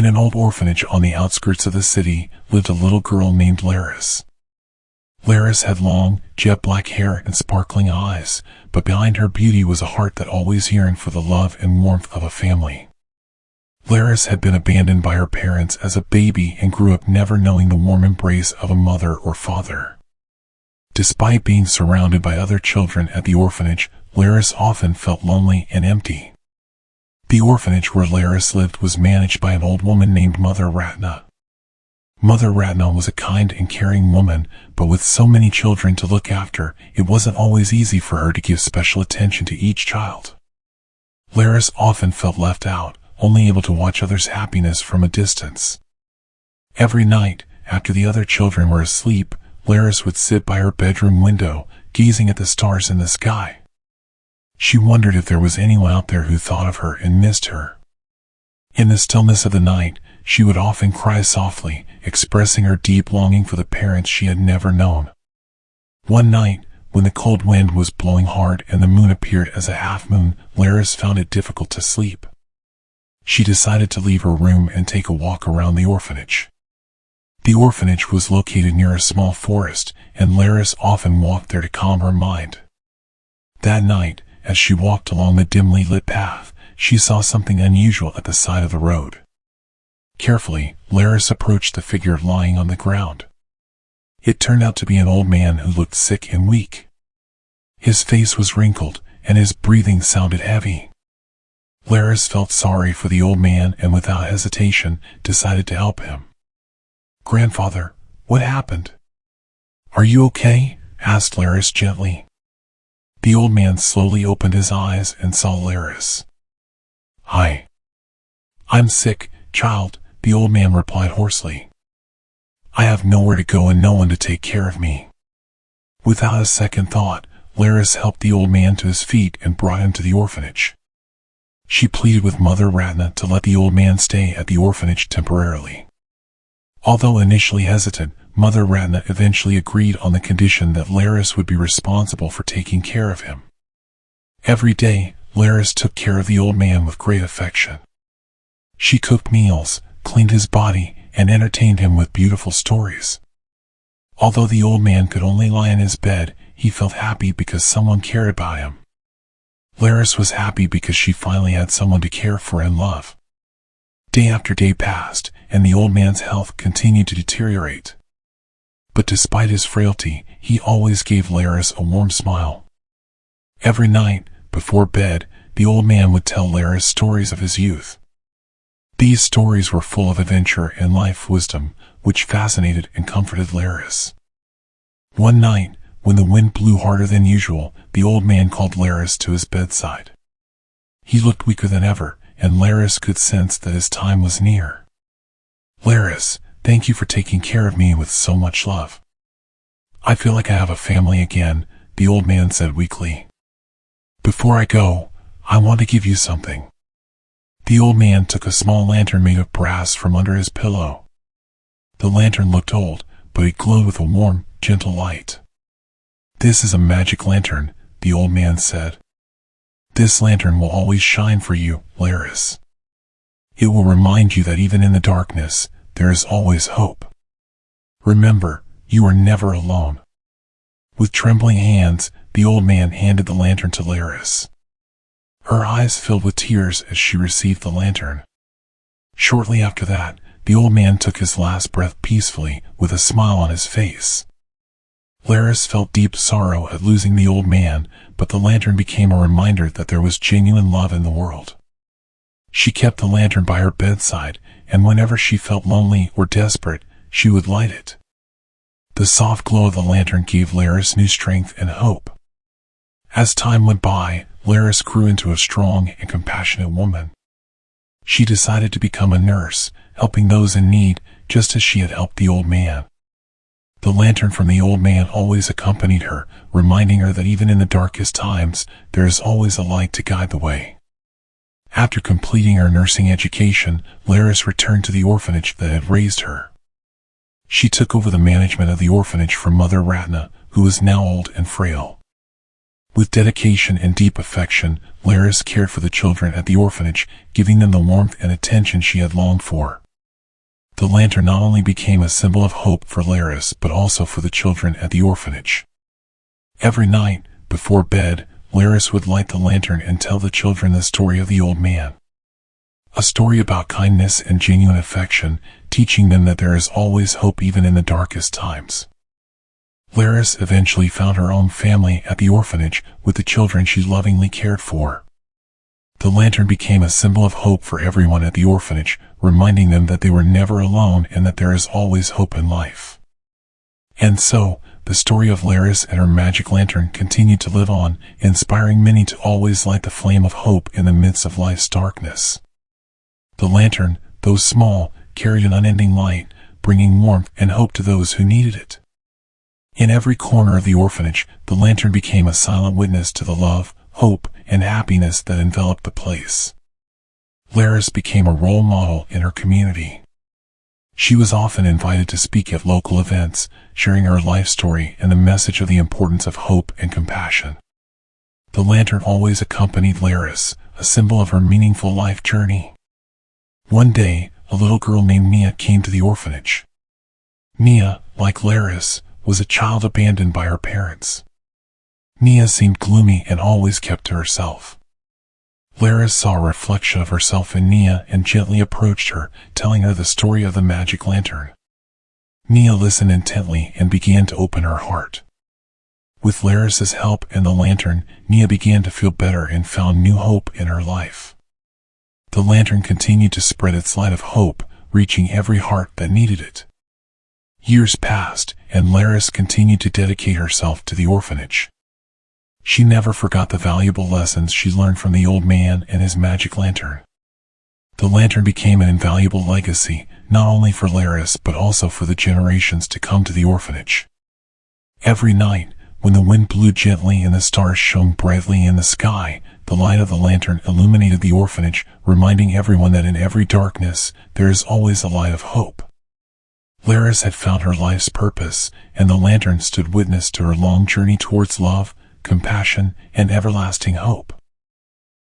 In an old orphanage on the outskirts of the city lived a little girl named Laris. Laris had long, jet-black hair and sparkling eyes, but behind her beauty was a heart that always yearned for the love and warmth of a family. Laris had been abandoned by her parents as a baby and grew up never knowing the warm embrace of a mother or father. Despite being surrounded by other children at the orphanage, Laris often felt lonely and empty. The orphanage where Laris lived was managed by an old woman named Mother Ratna. Mother Ratna was a kind and caring woman, but with so many children to look after, it wasn't always easy for her to give special attention to each child. Laris often felt left out, only able to watch others' happiness from a distance. Every night, after the other children were asleep, Laris would sit by her bedroom window, gazing at the stars in the sky. She wondered if there was anyone out there who thought of her and missed her. In the stillness of the night, she would often cry softly, expressing her deep longing for the parents she had never known. One night, when the cold wind was blowing hard and the moon appeared as a half-moon, Laris found it difficult to sleep. She decided to leave her room and take a walk around the orphanage. The orphanage was located near a small forest, and Laris often walked there to calm her mind. That night, as she walked along the dimly lit path, she saw something unusual at the side of the road. Carefully, Laris approached the figure lying on the ground. It turned out to be an old man who looked sick and weak. His face was wrinkled, and his breathing sounded heavy. Laris felt sorry for the old man and without hesitation decided to help him. "Grandfather, what happened? Are you okay?" asked Laris gently. The old man slowly opened his eyes and saw Laris. "Hi. I'm sick, child," the old man replied hoarsely. "I have nowhere to go and no one to take care of me." Without a second thought, Laris helped the old man to his feet and brought him to the orphanage. She pleaded with Mother Ratna to let the old man stay at the orphanage temporarily. Although initially hesitant, Mother Ratna eventually agreed on the condition that Laris would be responsible for taking care of him. Every day, Laris took care of the old man with great affection. She cooked meals, cleaned his body, and entertained him with beautiful stories. Although the old man could only lie in his bed, he felt happy because someone cared about him. Laris was happy because she finally had someone to care for and love. Day after day passed, and the old man's health continued to deteriorate. But despite his frailty, he always gave Laris a warm smile. Every night, before bed, the old man would tell Laris stories of his youth. These stories were full of adventure and life wisdom, which fascinated and comforted Laris. One night, when the wind blew harder than usual, the old man called Laris to his bedside. He looked weaker than ever, and Laris could sense that his time was near. "Laris, thank you for taking care of me with so much love. I feel like I have a family again," the old man said weakly. "Before I go, I want to give you something." The old man took a small lantern made of brass from under his pillow. The lantern looked old, but it glowed with a warm, gentle light. "This is a magic lantern," the old man said. "This lantern will always shine for you, Laris. It will remind you that even in the darkness, there is always hope. Remember, you are never alone." With trembling hands, the old man handed the lantern to Laris. Her eyes filled with tears as she received the lantern. Shortly after that, the old man took his last breath peacefully, with a smile on his face. Laris felt deep sorrow at losing the old man, but the lantern became a reminder that there was genuine love in the world. She kept the lantern by her bedside, and whenever she felt lonely or desperate, she would light it. The soft glow of the lantern gave Laris new strength and hope. As time went by, Laris grew into a strong and compassionate woman. She decided to become a nurse, helping those in need, just as she had helped the old man. The lantern from the old man always accompanied her, reminding her that even in the darkest times, there is always a light to guide the way. After completing her nursing education, Laris returned to the orphanage that had raised her. She took over the management of the orphanage from Mother Ratna, who was now old and frail. With dedication and deep affection, Laris cared for the children at the orphanage, giving them the warmth and attention she had longed for. The lantern not only became a symbol of hope for Laris but also for the children at the orphanage. Every night, before bed, Laris would light the lantern and tell the children the story of the old man. A story about kindness and genuine affection, teaching them that there is always hope even in the darkest times. Laris eventually found her own family at the orphanage with the children she lovingly cared for. The lantern became a symbol of hope for everyone at the orphanage, reminding them that they were never alone and that there is always hope in life. And so, the story of Laris and her magic lantern continued to live on, inspiring many to always light the flame of hope in the midst of life's darkness. The lantern, though small, carried an unending light, bringing warmth and hope to those who needed it. In every corner of the orphanage, the lantern became a silent witness to the love, hope, and happiness that enveloped the place. Laris became a role model in her community. She was often invited to speak at local events, sharing her life story and the message of the importance of hope and compassion. The lantern always accompanied Laris, a symbol of her meaningful life journey. One day, a little girl named Mia came to the orphanage. Mia, like Laris, was a child abandoned by her parents. Mia seemed gloomy and always kept to herself. Laris saw a reflection of herself in Mia and gently approached her, telling her the story of the magic lantern. Mia listened intently and began to open her heart. With Laris's help and the lantern, Mia began to feel better and found new hope in her life. The lantern continued to spread its light of hope, reaching every heart that needed it. Years passed, and Laris continued to dedicate herself to the orphanage. She never forgot the valuable lessons she learned from the old man and his magic lantern. The lantern became an invaluable legacy, not only for Laris but also for the generations to come to the orphanage. Every night, when the wind blew gently and the stars shone brightly in the sky, the light of the lantern illuminated the orphanage, reminding everyone that in every darkness, there is always a light of hope. Laris had found her life's purpose, and the lantern stood witness to her long journey towards love, compassion, and everlasting hope.